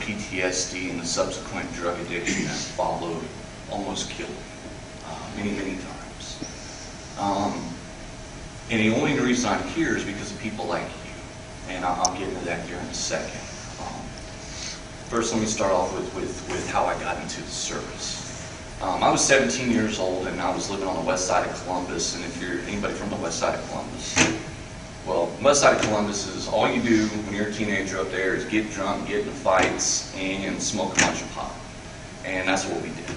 PTSD and the subsequent drug addiction that followed almost killed me many, many times. And the only reason I'm here is because of people like you. And I'll get into that here in a second. First, let me start off with how I got into the service. I was 17 years old, and I was living on the west side of Columbus. And if you're anybody from the west side of Columbus, well, west side of Columbus is all you do when you're a teenager up there is get drunk, get into fights, and smoke a bunch of pot. And that's what we did.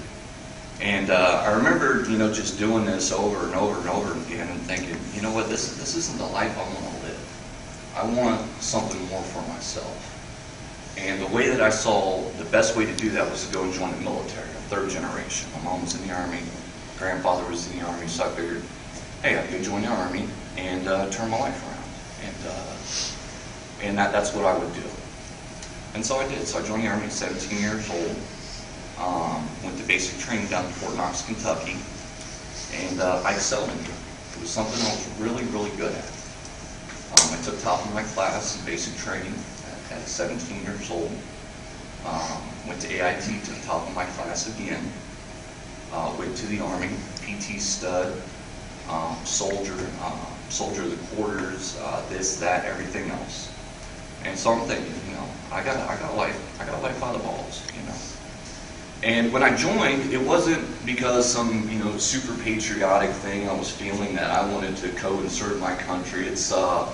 And I remember, just doing this over and over and over again and thinking, you know what, this isn't the life I want to live. I want something more for myself. And the way that I saw the best way to do that was to go and join the military, a third generation. My mom was in the Army, grandfather was in the Army, so I figured, hey, I'd go join the Army and turn my life around. And that's what I would do. And so I did. So I joined the Army at 17 years old. Went to basic training down in Fort Knox, Kentucky, and I excelled in it. It was something I was really, really good at. I took top of my class in basic training at 17 years old. Went to AIT, took top of my class again. Went to the Army, PT stud, soldier of the quarters, this, that, everything else. And so I'm thinking, I got a life by the balls, And when I joined, it wasn't because some, super patriotic thing I was feeling that I wanted to go and serve my country. It's the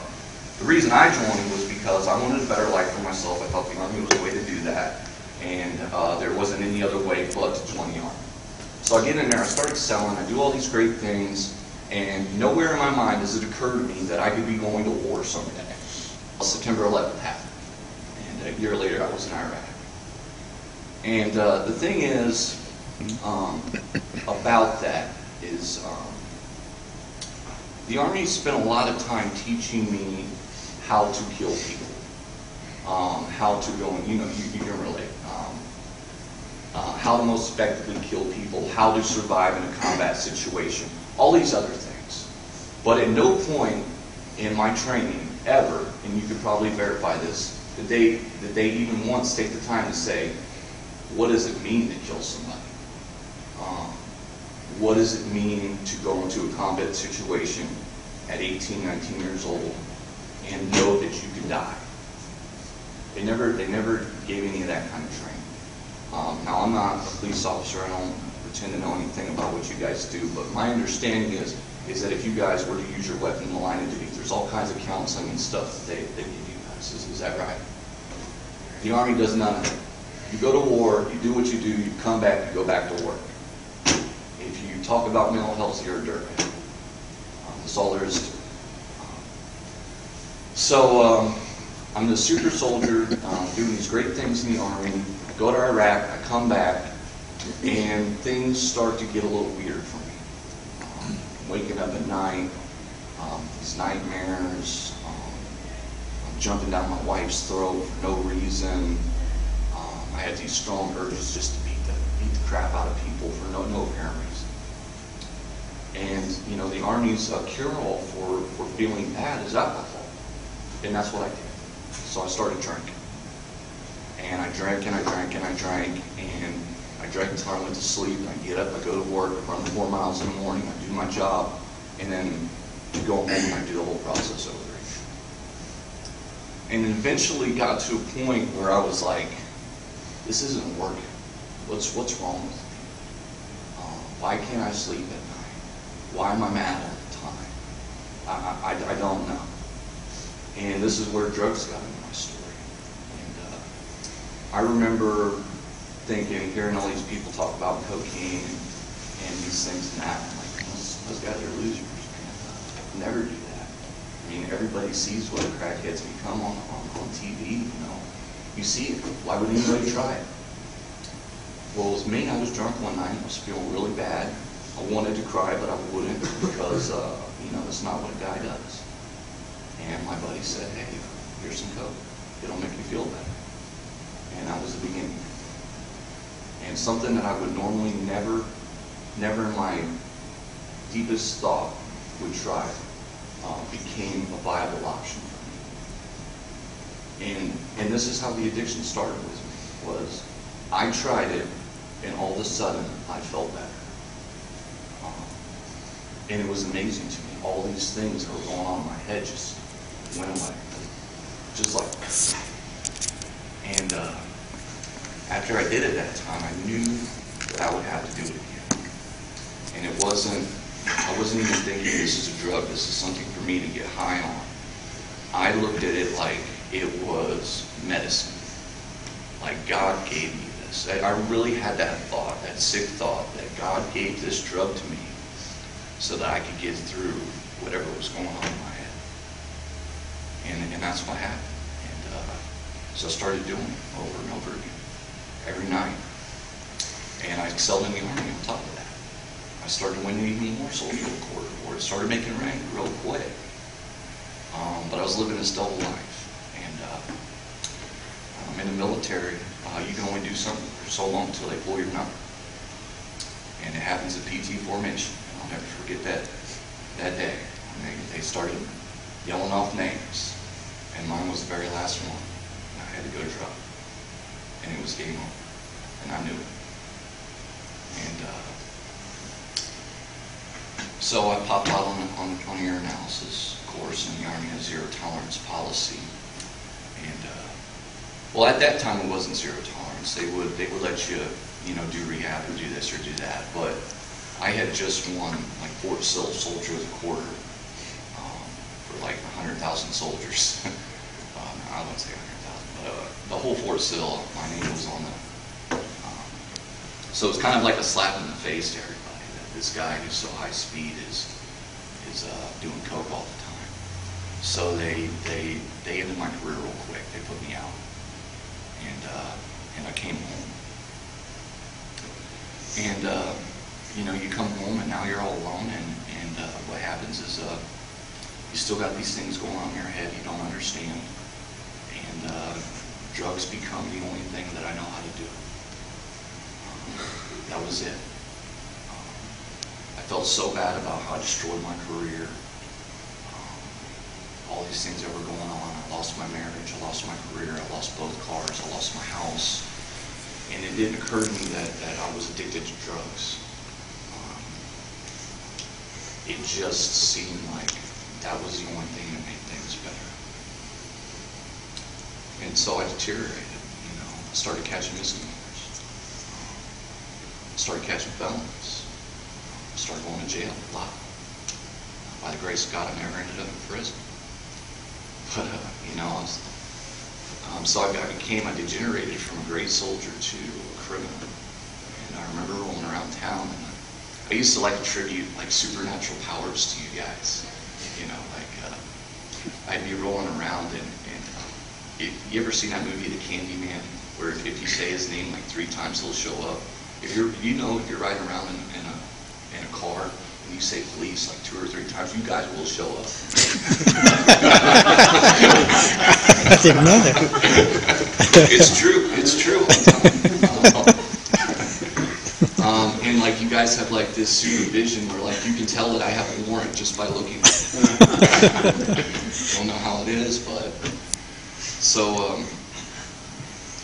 reason I joined was because I wanted a better life for myself. I thought the Army was the way to do that, and there wasn't any other way but to join the Army. So I get in there, I start excelling, I do all these great things, and nowhere in my mind does it occur to me that I could be going to war someday. September 11th happened, and a year later I was in Iraq. And the thing is about that is the Army spent a lot of time teaching me how to kill people, how to go and, you can relate, how to most effectively kill people, how to survive in a combat situation, all these other things. But at no point in my training ever, and you could probably verify this, did they even once take the time to say, what does it mean to kill somebody? What does it mean to go into a combat situation at 18, 19 years old and know that you can die? They never gave any of that kind of training. Now, I'm not a police officer. I don't pretend to know anything about what you guys do, but my understanding is that if you guys were to use your weapon in the line of duty, there's all kinds of counseling and stuff that they give you guys. Is that right? The Army does none of it. You go to war, you do what you do, you come back, you go back to work. If you talk about mental health, you're a dirtbag. That's all there is to it. So I'm the super soldier, doing these great things in the Army. I go to Iraq, I come back, and things start to get a little weird for me. Waking up at night, these nightmares, I'm jumping down my wife's throat for no reason. I had these strong urges just to beat the crap out of people for no apparent reason. And the Army's cure-all for feeling bad is alcohol, and that's what I did. So I started drinking, and I drank and I drank and I drank, and I drank until I went to sleep. I get up, I go to work, I run 4 miles in the morning, I do my job, and then I go home and I do the whole process over again. And eventually got to a point where I was like, this isn't working. What's wrong with me? Why can't I sleep at night? Why am I mad all the time? I don't know. And this is where drugs got into my story. And I remember thinking, hearing all these people talk about cocaine and these things and that. I'm like, those guys are losers, man. Never do that. I mean, everybody sees what crackheads become on TV, You see it. Why would anybody try it? Well, it was me. I was drunk one night. I was feeling really bad. I wanted to cry, but I wouldn't because, that's not what a guy does. And my buddy said, hey, here's some coke. It'll make you feel better. And that was the beginning. And something that I would normally never in my deepest thought would try became a viable option for me. And this is how the addiction started with me. was I tried it, and all of a sudden I felt better. And it was amazing to me. All these things that were going on in my head just went away. Just like, and after I did it that time, I knew that I would have to do it again. And I wasn't even thinking this is a drug, this is something for me to get high on. I looked at it like it was medicine. Like God gave me this. I really had that thought, that sick thought, that God gave this drug to me so that I could get through whatever was going on in my head. And that's what happened. And so I started doing it over and over again, every night. And I excelled in the Army on top of that. I started winning even more soldier quarter awards, started making rank real quick. But I was living this double life. And in the military, you can only do something for so long until they pull your number. And it happens at PT formation. I'll never forget that day. They started yelling off names, and mine was the very last one. And I had to go to drop, and it was game over, and I knew it. And so I popped out on the air analysis course, and the Army has zero tolerance policy. And well, at that time it wasn't zero tolerance. They would let you, do rehab or do this or do that, but I had just won like Fort Sill Soldier of the Quarter for like 100,000 soldiers. I wouldn't say 100,000, but the whole Fort Sill, my name was on them. So it's kind of like a slap in the face to everybody that this guy who's so high speed is doing coke all the time. So they ended my career real quick. They put me out, and I came home. And you come home and now you're all alone, and what happens is you still got these things going on in your head you don't understand, and drugs become the only thing that I know how to do. That was it. I felt so bad about how I destroyed my career, all these things that were going on. I lost my marriage, I lost my career, I lost both cars, I lost my house. And it didn't occur to me that I was addicted to drugs. It just seemed like that was the only thing that made things better. And so I deteriorated, I started catching misdemeanors. Started catching felonies. Started going to jail a lot. By the grace of God, I never ended up in prison. But, so I degenerated from a great soldier to a criminal. And I remember rolling around town, and I used to attribute supernatural powers to you guys. I'd be rolling around, and you ever seen that movie, The Candyman, where if you say his name 3 times, he'll show up? If you're riding around in a car and you say police 2 or 3 times, you guys will show up. I didn't know that. It's true. It's true. And you guys have this supervision where you can tell that I have a warrant just by looking. Don't know how it is, but so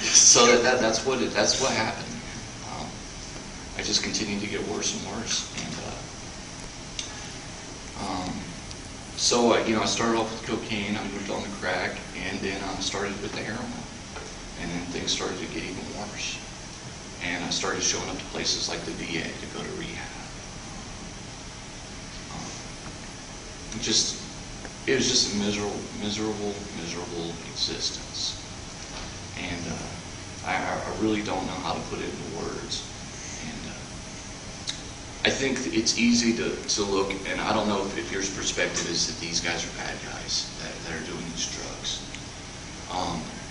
that's what happened. I just continued to get worse and worse, and so I started off with cocaine. I moved on to crack, and then I started with the heroin, and then things started to get even worse. And I started showing up to places like the VA to go to rehab. It was just a miserable existence. And I really don't know how to put it into words. And I think it's easy to look, and I don't know if your perspective is that these guys are bad guys that are doing these drugs.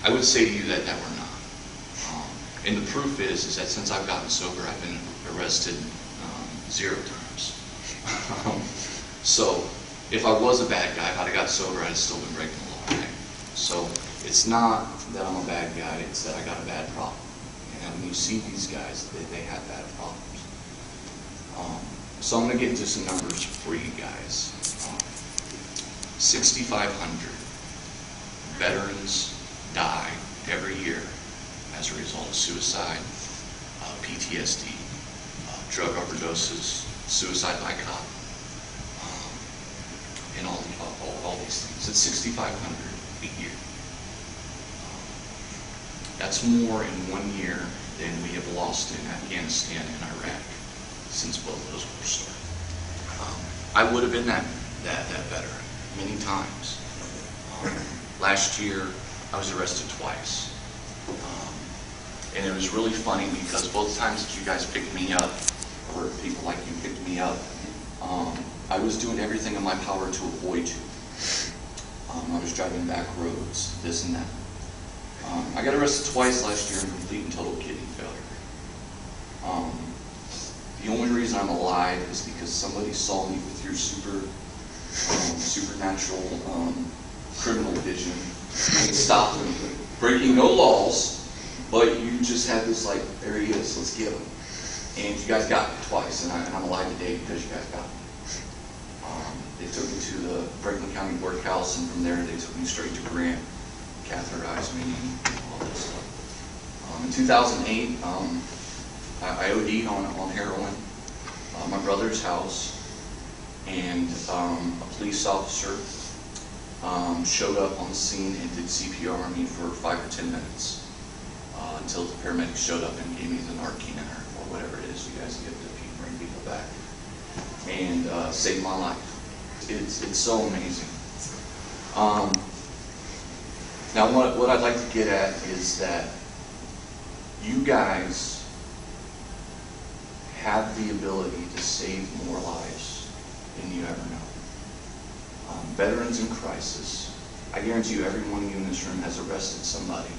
I would say to you that we're not. And the proof is that since I've gotten sober, I've been arrested 0 times. So if I was a bad guy, if I'd have got sober, I'd have still been breaking the law. Right? So it's not that I'm a bad guy, it's that I got a bad problem. And when you see these guys, they have bad problems. So I'm going to get into some numbers for you guys. 6,500 veterans die every year as a result of suicide, PTSD, drug overdoses, suicide by cop, and all these things. It's 6,500 a year. That's more in 1 year than we have lost in Afghanistan and Iraq since both of those wars started. I would have been that veteran many times. Last year, I was arrested twice. And it was really funny because both times that you guys picked me up, or people like you picked me up, I was doing everything in my power to avoid you. I was driving back roads, this and that. I got arrested twice last year in complete and total kidney failure. The only reason I'm alive is because somebody saw me with your supernatural criminal vision and stopped him, breaking no laws, but you just had this like, there he is, let's get him. And you guys got me twice, and I'm alive today because you guys got me. They took me to the Franklin County Workhouse, and from there they took me straight to Grant, catheterized me, and all that stuff. In 2008, I OD'd on heroin, my brother's house, and a police officer showed up on the scene and did CPR on me for 5 or 10 minutes until the paramedics showed up and gave me the Narcan or whatever it is you guys give to people bring people back, and saved my life. It's so amazing. Now what I'd like to get at is that you guys have the ability to save more lives than you ever know. Veterans in crisis, I guarantee you every one of you in this room has arrested somebody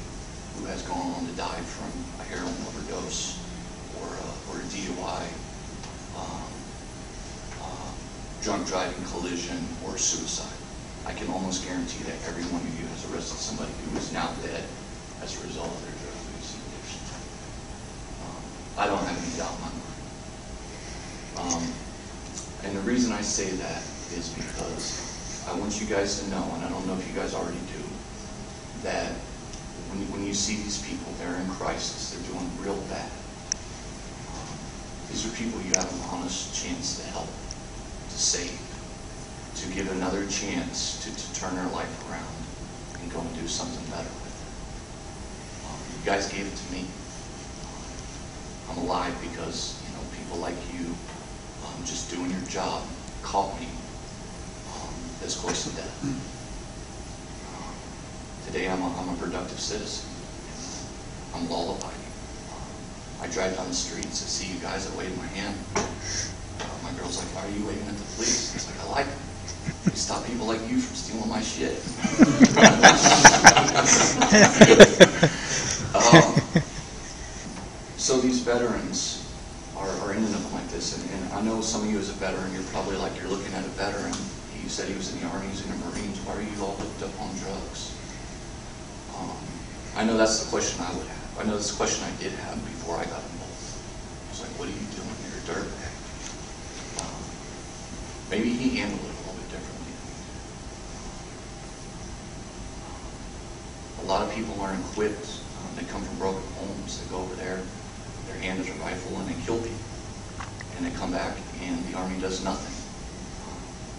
who has gone on to die from a heroin overdose or a DUI, drunk driving collision, or suicide. I can almost guarantee that every one of you has arrested somebody who is now dead as a result of their drug use and addiction. I don't have any doubt in my mind. And the reason I say that is because I want you guys to know, and I don't know if you guys already do, that when you see these people, they're in crisis, they're doing real bad. These are people you have an honest chance to help, to save, to give another chance to turn their life around and go and do something better with it. You guys gave it to me. I'm alive because people like you just doing your job caught me this close to death. Today I'm a productive citizen. I'm law-abiding. I drive down the streets, I see you guys, I wave my hand. My girl's like, why are you waving at the police? It's like, I like it. We stop people like you from stealing my shit. So these veterans are ending up like this, and I know some of you as a veteran, you're probably like, you're looking at a veteran, you said he was in the Army, he was in the Marines, why are you all hooked up on drugs? I know that's the question I would have. I know that's the question I did have before I got involved. I was like, what are you doing? You're a dirtbag. Maybe he handled it a little bit differently. A lot of people aren't equipped. They come from broken homes. They go over there, they're handed a rifle, and they kill people. And they come back, and the Army does nothing.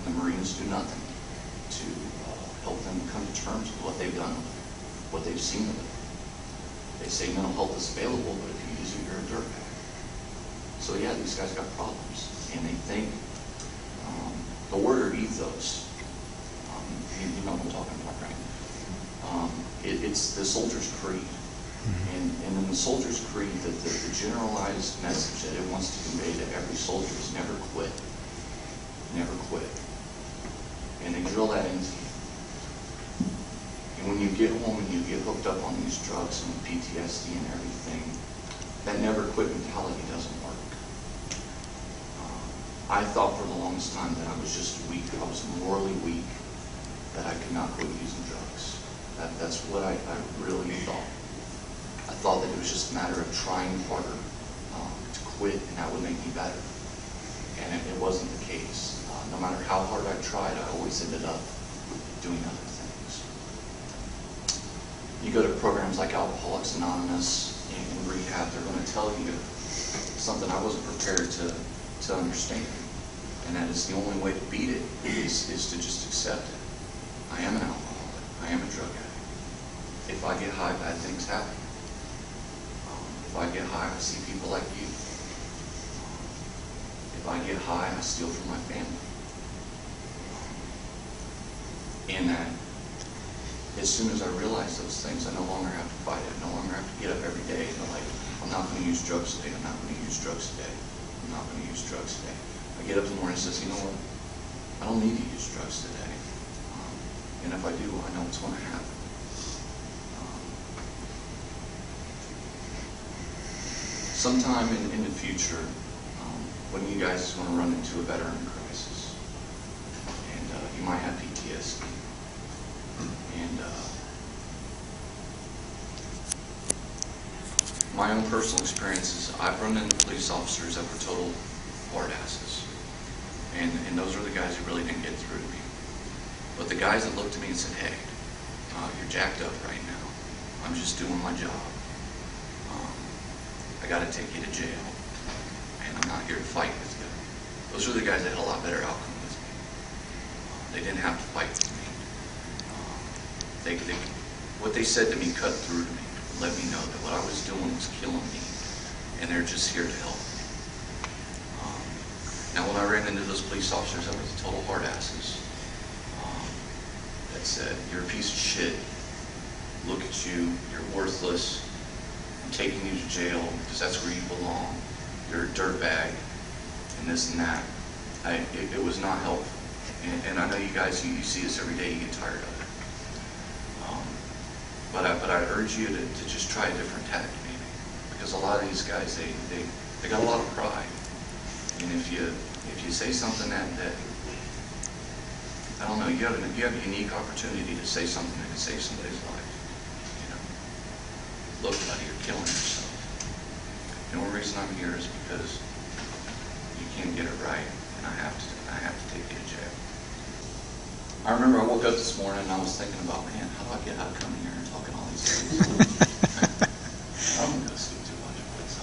The Marines do nothing to help them come to terms with what they've done with it, what they've seen with it. They say mental health is available, but if you use it, you're a dirtbag. So yeah, these guys got problems, and they think the word or ethos. You know what I'm talking about, right? It's the soldier's creed, and in the soldier's creed, the generalized message that it wants to convey to every soldier is never quit, never quit, and they drill that into you. And when you get home and you get hooked up on these drugs and PTSD and everything, that never quit mentality doesn't work. I thought for the longest time that I was just weak. I was morally weak, that I could not quit using drugs. That's what I really thought. I thought that it was just a matter of trying harder to quit, and that would make me better. And it wasn't the case. No matter how hard I tried, I always ended up doing other things. You go to programs like Alcoholics Anonymous, rehab, they're going to tell you something I wasn't prepared to understand. And that is the only way to beat it is to just accept it. I am an alcoholic. I am a drug addict. If I get high, bad things happen. If I get high, I see people like you. If I get high, I steal from my family. And that as soon as I realize those things, I no longer have to fight it. I no longer have to get up every day and like, I'm not going to use drugs today. I'm not going to use drugs today. I'm not going to use drugs today. I get up in the morning and says, you know what? I don't need to use drugs today. And if I do, I know what's going to happen. Sometime in the future, when you guys are going to run into a veteran crisis, and you might have PTSD, and my own personal experiences, I've run into police officers that were total hard asses, and those are the guys who really didn't get through to me. But the guys that looked at me and said, hey, you're jacked up right now. I'm just doing my job. I got to take you to jail, and I'm not here to fight with you. Those are the guys that had a lot better outcome with me. They didn't have to fight with me. What they said to me cut through to me, let me know that what I was doing was killing me, and they're just here to help me. Now, when I ran into those police officers that were total hard asses, that said, you're a piece of shit, look at you, you're worthless, I'm taking you to jail because that's where you belong, you're a dirtbag, and this and that. It was not helpful. And I know you guys, you see this every day, you get tired of it. But I urge you to just try a different tack maybe. Because a lot of these guys, they got a lot of pride. And if you say something that I don't know, you have a unique opportunity to say something that can save somebody's life. Look, buddy, you're killing yourself. The only reason I'm here is because you can't get it right, and I have to take you to jail. I remember I woke up this morning and I was thinking about, man, how do I get out of coming here and talking all these things? I'm going to go sleep too much place.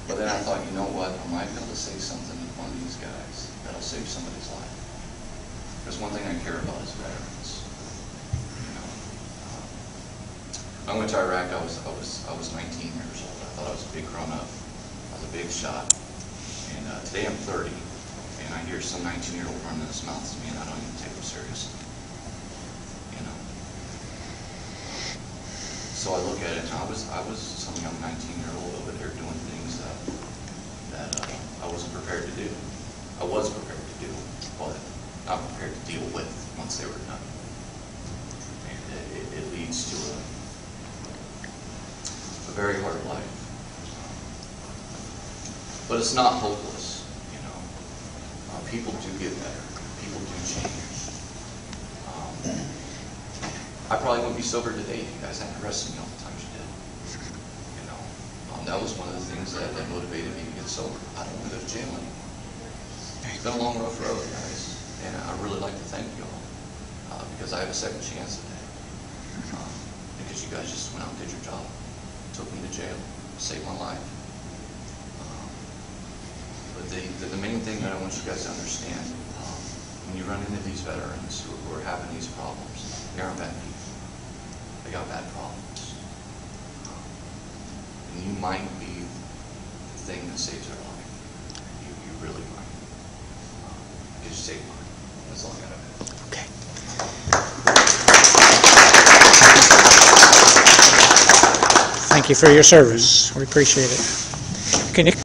But then I thought, you know what? I might be able to say something to one of these guys that'll save somebody's life. There's one thing I care about is veterans. I went to Iraq. I was 19 years old. I thought I was a big grown up. I was a big shot. And today I'm 30, and I hear some 19-year-old running his mouth to me, and I don't even take him seriously. So I look at it, and I was some young 19-year-old over there doing things that I wasn't prepared to do. I was prepared to do, but not prepared to deal with once they were done. And it leads to a very hard life. But it's not hopeless, people do get better. People do change. I probably wouldn't be sober today if you guys hadn't arrested me all the times you did. That was one of the things that motivated me to get sober. I don't want to go to jail anymore. It's been a long, rough road, guys. And I really like to thank you all because I have a second chance today. Because you guys just went out and did your job. Took me to jail, saved my life. But the main thing that I want you guys to understand, when you run into these veterans who are having these problems, they aren't bad people. They got bad problems. And you might be the thing that saves their life. You really might. Because you saved mine. That's all I got to do. Okay. Thank you for your service. We appreciate it. Can you